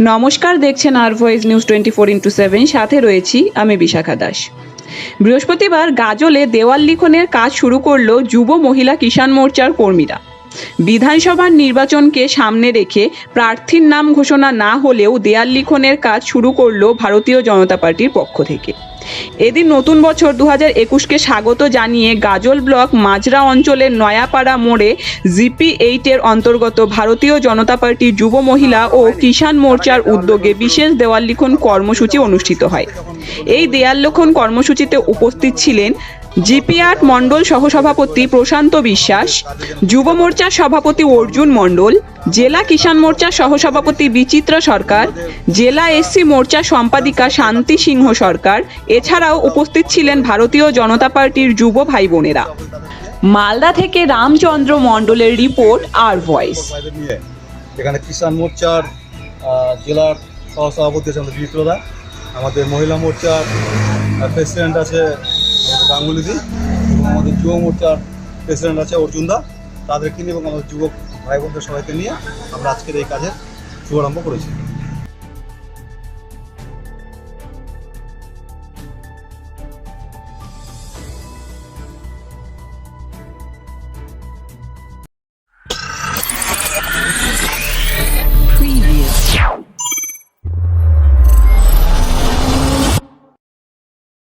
নমস্কার, দেখছেন আর voice news 24x7, সাথে রয়েছি আমি বিশাখা দাস। বৃহস্পতিবার গাজলে দেওয়াল লিখনের কাজ শুরু করলো যুব মহিলা কিষাণ মোর্চার কর্মীরা। বিধানসভার নির্বাচনকে সামনে রেখে প্রার্থীর নাম ঘোষণা না হলেও দেয়াল লিখনের কাজ শুরু করলো ভারতীয় জনতা পার্টির পক্ষ থেকে। এদিন নতুন বছর 2021কে স্বাগত জানিয়ে গাজল ব্লক মাজরা অঞ্চলের নয়াপাড়া মোড়ে জিপি-8 এর অন্তর্গত ভারতীয় জনতা পার্টির যুব মহিলা ও কিষাণ মোর্চার উদ্যোগে বিশেষ দেওয়াল লিখন কর্মসূচি অনুষ্ঠিত হয়। এই দেয়াল লিখন কর্মসূচিতে উপস্থিত ছিলেন জিপি-8 মণ্ডল সহসভাপতি প্রশান্ত বিশ্বাস, যুব মোর্চার সভাপতি অর্জুন মণ্ডল, জেলা কিষাণ মোর্চার সহসভাপতি বিচিত্রা সরকার, জেলা এসসি মোর্চা সম্পাদিকা শান্তি সিংহ সরকার। এছাড়াও উপস্থিত ছিলেন ভারতীয় জনতা পার্টির যুব ভাই বোনেরা। মালদা থেকে রামচন্দ্র মণ্ডলের রিপোর্ট, আর ভয়েস। এখানে কিষাণ মোর্চার জেলার সহসভাপতি আছে আমাদের বিপ্রদা, আমাদের মহিলা মোর্চার প্রেসিডেন্ট আছে গাঙ্গুলিদি, এবং আমাদের যুব মোর্চার প্রেসিডেন্ট আছে অর্জুনদা। তাদেরকে নিয়ে এবং আমাদের যুবক ভাই বোনদের সবাইকে নিয়ে আমরা আজকের এই কাজের শুভারম্ভ করেছি।